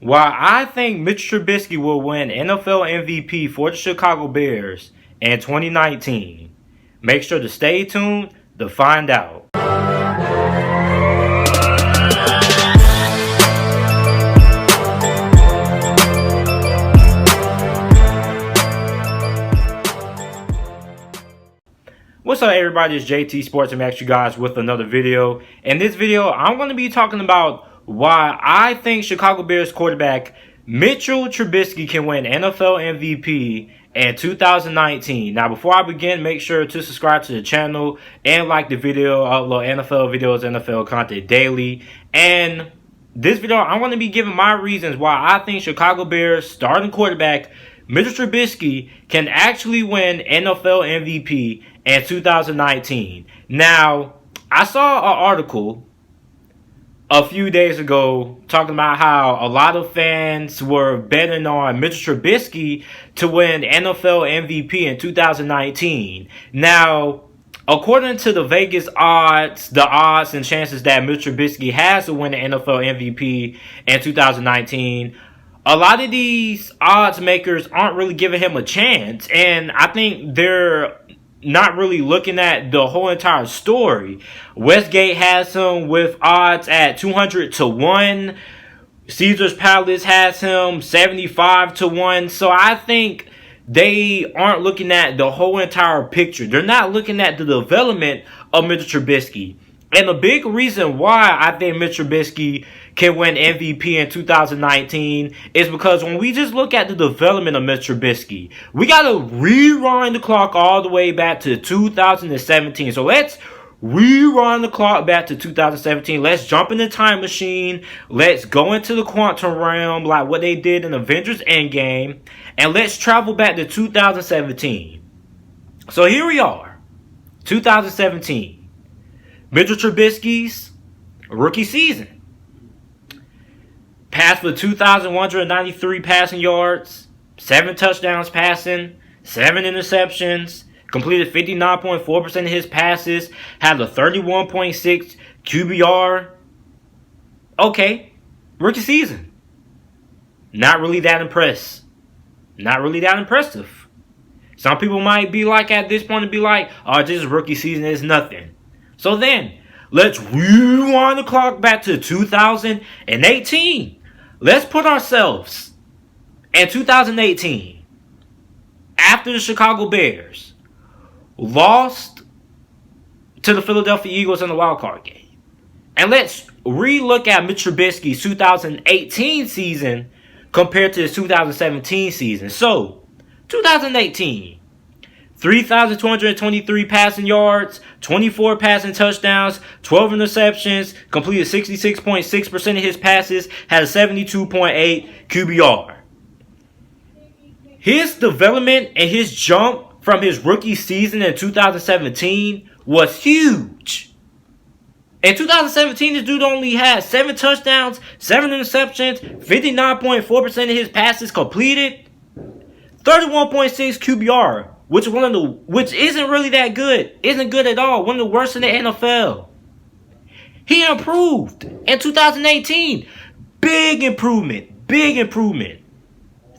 While I think Mitch Trubisky will win NFL MVP for the Chicago Bears in 2019, make sure to stay tuned to find out. What's up, everybody? It's JT Sports. I'm back to you guys with another video. In this video, I'm going to be talking about why I think Chicago Bears quarterback Mitchell Trubisky can win NFL MVP in 2019. Now, before I begin, make sure to subscribe to the channel and like the video. I upload NFL videos, NFL content daily. And this video, I'm going to be giving my reasons why I think Chicago Bears starting quarterback Mitchell Trubisky can actually win NFL MVP in 2019. Now, I saw an article a few days ago talking about how a lot of fans were betting on Mitchell Trubisky to win NFL MVP in 2019. Now, according to the Vegas odds, the odds and chances that Mitchell Trubisky has to win the NFL MVP in 2019, a lot of these odds makers aren't really giving him a chance. And I think they're not really looking at the whole entire story. Westgate has him with odds at 200 to 1. Caesar's Palace has him 75 to 1. So I think they aren't looking at the whole entire picture. They're not looking at the development of Mitchell Trubisky. And the big reason why I think Mitchell Trubisky can win MVP in 2019 is because when we just look at the development of Mitchell Trubisky, we got to rewind the clock all the way back to 2017. So let's rewind the clock back to 2017. Let's jump in the time machine. Let's go into the quantum realm like what they did in Avengers Endgame. And let's travel back to 2017. So here we are, 2017. Mitchell Trubisky's rookie season. Passed for 2,193 passing yards, 7 touchdowns passing, 7 interceptions, completed 59.4% of his passes, had a 31.6 QBR. Okay, rookie season. Not really that impressed. Not really that impressive. Some people might be like at this point and be like, oh, this rookie season is nothing. So then, let's rewind the clock back to 2018. Let's put ourselves in 2018. After the Chicago Bears lost to the Philadelphia Eagles in the wild card game. And let's re-look at Mitch Trubisky's 2018 season compared to his 2017 season. So, 2018. 3,223 passing yards, 24 passing touchdowns, 12 interceptions, completed 66.6% of his passes, had a 72.8 QBR. His development and his jump from his rookie season in 2017 was huge. In 2017, this dude only had 7 touchdowns, 7 interceptions, 59.4% of his passes completed, 31.6 QBR. Which isn't really that good. Isn't good at all. One of the worst in the NFL. He improved in 2018. Big improvement. Big improvement.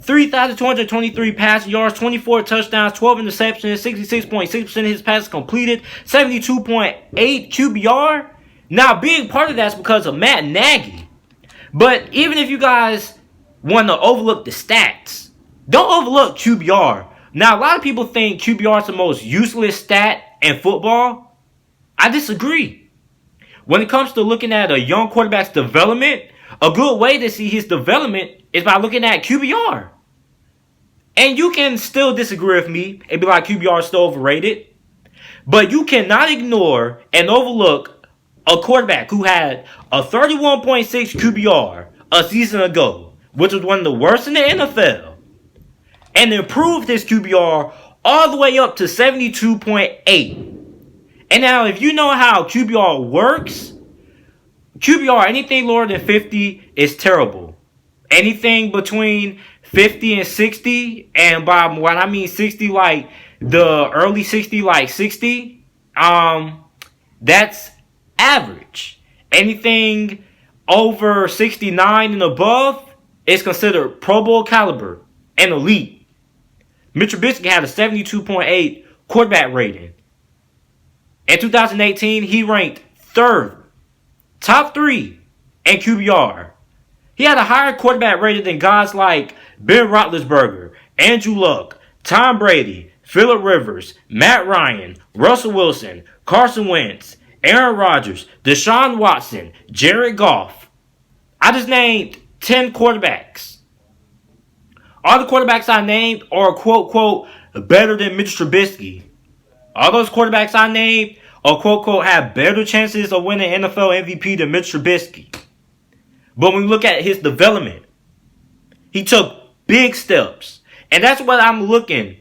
3,223 passing yards, 24 touchdowns, 12 interceptions, 66.6% of his passes completed, 72.8 QBR. Now, a big part of that's because of Matt Nagy. But even if you guys want to overlook the stats, don't overlook QBR. Now, a lot of people think QBR is the most useless stat in football. I disagree. When it comes to looking at a young quarterback's development, a good way to see his development is by looking at QBR. And you can still disagree with me and be like QBR is still overrated. But you cannot ignore and overlook a quarterback who had a 31.6 QBR a season ago, which was one of the worst in the NFL. And improved his QBR all the way up to 72.8. And now, if you know how QBR works, QBR, anything lower than 50 is terrible. Anything between 50 and 60, and by what I mean 60, like the early 60, like 60, that's average. Anything over 69 and above is considered Pro Bowl caliber and elite. Mitch Trubisky had a 72.8 quarterback rating. In 2018, he ranked third, top 3 in QBR. He had a higher quarterback rating than guys like Ben Roethlisberger, Andrew Luck, Tom Brady, Phillip Rivers, Matt Ryan, Russell Wilson, Carson Wentz, Aaron Rodgers, Deshaun Watson, Jared Goff. I just named 10 quarterbacks. All the quarterbacks I named are quote, quote, better than Mitch Trubisky. All those quarterbacks I named are quote, quote, have better chances of winning NFL MVP than Mitch Trubisky. But when we look at his development, he took big steps. And that's what I'm looking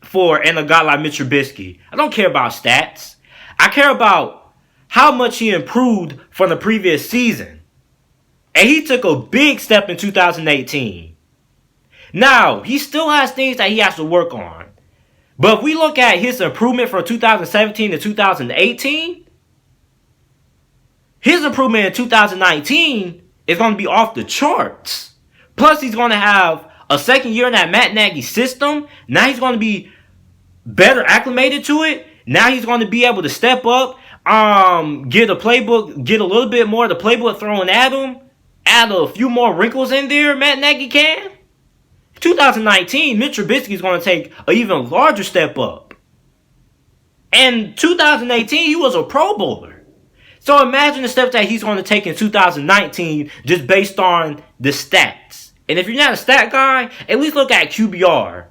for in a guy like Mitch Trubisky. I don't care about stats. I care about how much he improved from the previous season. And he took a big step in 2018. Now, he still has things that he has to work on. But if we look at his improvement from 2017 to 2018, his improvement in 2019 is going to be off the charts. Plus, he's going to have a second year in that Matt Nagy system. Now he's going to be better acclimated to it. Now he's going to be able to step up, get a playbook, get a little bit more of the playbook thrown at him, add a few more wrinkles in there, Matt Nagy can. 2019, Mitch Trubisky is going to take an even larger step up. And 2018, he was a Pro Bowler. So imagine the steps that he's going to take in 2019 just based on the stats. And if you're not a stat guy, at least look at QBR.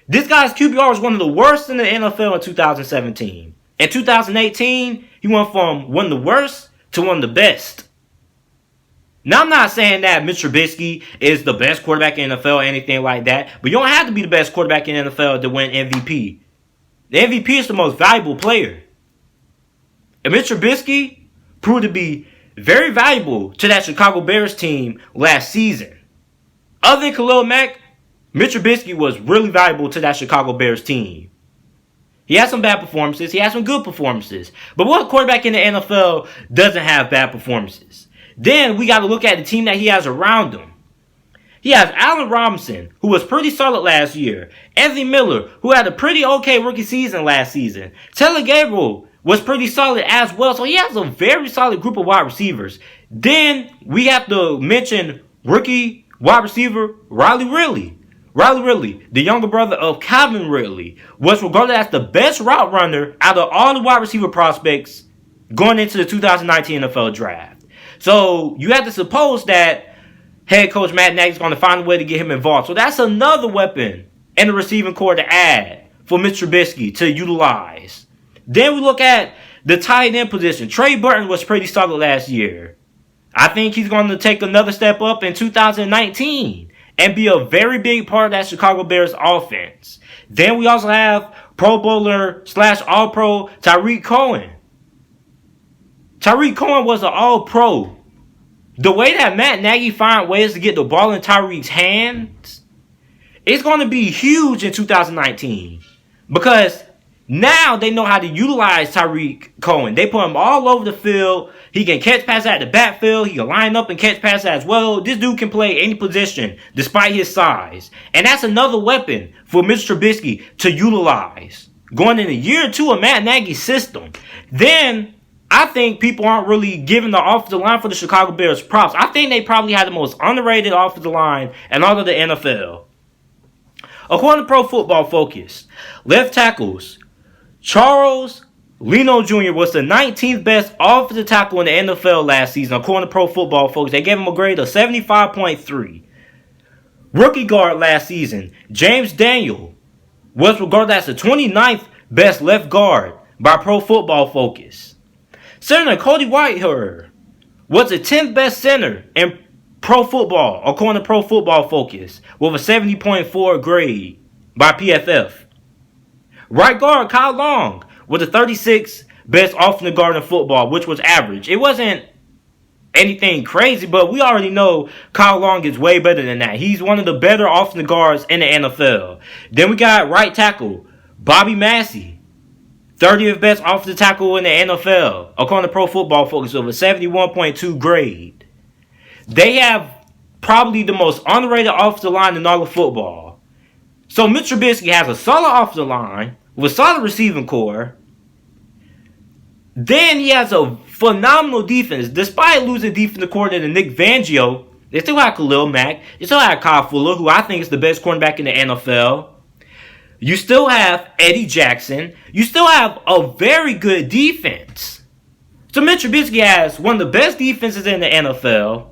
This guy's QBR was one of the worst in the NFL in 2017. In 2018, he went from one of the worst to one of the best. Now, I'm not saying that Mitch Trubisky is the best quarterback in the NFL or anything like that, but you don't have to be the best quarterback in the NFL to win MVP. The MVP is the most valuable player. And Mitch Trubisky proved to be very valuable to that Chicago Bears team last season. Other than Khalil Mack, Mitch Trubisky was really valuable to that Chicago Bears team. He had some bad performances. He had some good performances. But what quarterback in the NFL doesn't have bad performances? Then we got to look at the team that he has around him. He has Allen Robinson, who was pretty solid last year. Anthony Miller, who had a pretty okay rookie season last season. Taylor Gabriel was pretty solid as well. So he has a very solid group of wide receivers. Then we have to mention rookie wide receiver Riley Ridley. Riley Ridley, the younger brother of Calvin Ridley, was regarded as the best route runner out of all the wide receiver prospects going into the 2019 NFL Draft. So you have to suppose that head coach Matt Nagy is going to find a way to get him involved. So that's another weapon in the receiving core to add for Mitch Trubisky to utilize. Then we look at the tight end position. Trey Burton was pretty solid last year. I think he's going to take another step up in 2019 and be a very big part of that Chicago Bears offense. Then we also have Pro Bowler / All-Pro Tarik Cohen. Tarik Cohen was an All-Pro. The way that Matt Nagy find ways to get the ball in Tyrik's hands, it's going to be huge in 2019. Because now they know how to utilize Tarik Cohen. They put him all over the field. He can catch passes at the backfield. He can line up and catch passes as well. This dude can play any position despite his size. And that's another weapon for Mitch Trubisky to utilize going into year 2 of Matt Nagy's system. Then I think people aren't really giving the offensive line for the Chicago Bears props. I think they probably had the most underrated offensive line in all of the NFL. According to Pro Football Focus, left tackles, Charles Leno Jr. was the 19th best offensive tackle in the NFL last season, according to Pro Football Focus. They gave him a grade of 75.3. Rookie guard last season, James Daniel, was regarded as the 29th best left guard by Pro Football Focus. Center Cody Whitehair was the 10th best center in pro football, according to Pro Football Focus, with a 70.4 grade by PFF. Right guard Kyle Long was the 36th best offensive guard in football, which was average. It wasn't anything crazy, but we already know Kyle Long is way better than that. He's one of the better offensive guards in the NFL. Then we got right tackle Bobby Massey, 30th best offensive tackle in the NFL, according to Pro Football Focus, with a 71.2 grade. They have probably the most underrated offensive line in all of football. So Mitch Trubisky has a solid offensive line with solid receiving core. Then he has a phenomenal defense. Despite losing defensive coordinator Nick Fangio, they still have Khalil Mack. They still have Kyle Fuller, who I think is the best cornerback in the NFL. You still have Eddie Jackson. You still have a very good defense. So Mitch Trubisky has one of the best defenses in the NFL.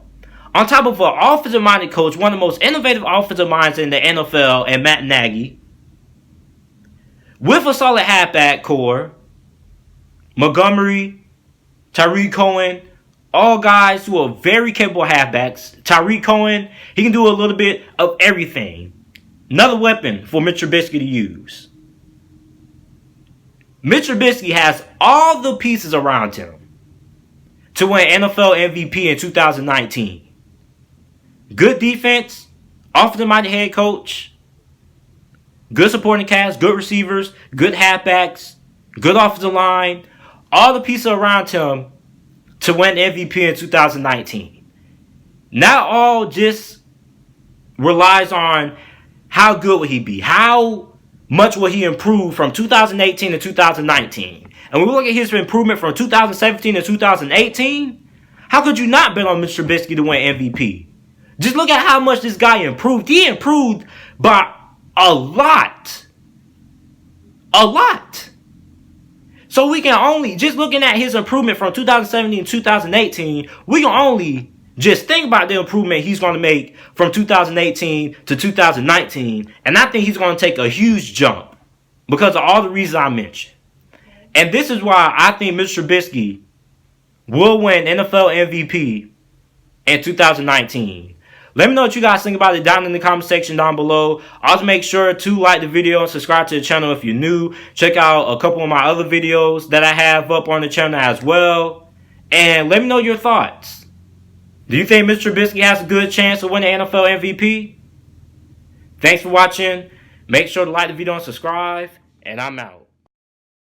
On top of an offensive-minded coach, one of the most innovative offensive minds in the NFL, and Matt Nagy. With a solid halfback core. Montgomery, Tyreek Cohen, all guys who are very capable halfbacks. Tyreek Cohen, he can do a little bit of everything. Another weapon for Mitch Trubisky to use. Mitch Trubisky has all the pieces around him to win NFL MVP in 2019. Good defense, offensive-minded head coach, good supporting cast, good receivers, good halfbacks, good offensive line, all the pieces around him to win MVP in 2019. Not all just relies on how good will he be, how much will he improve from 2018 to 2019. And when we look at his improvement from 2017 to 2018, how could you not bet on Mr. Trubisky to win MVP? Just look at how much this guy improved. He improved by a lot. A lot. So we can only, just looking at his improvement from 2017 to 2018, we can only just think about the improvement he's going to make from 2018 to 2019. And I think he's going to take a huge jump because of all the reasons I mentioned. And this is why I think Mr. Trubisky will win NFL MVP in 2019. Let me know what you guys think about it down in the comment section down below. Also make sure to like the video and subscribe to the channel if you're new. Check out a couple of my other videos that I have up on the channel as well. And let me know your thoughts. Do you think Mr. Trubisky has a good chance of winning NFL MVP? Thanks for watching. Make sure to like the video and subscribe. And I'm out.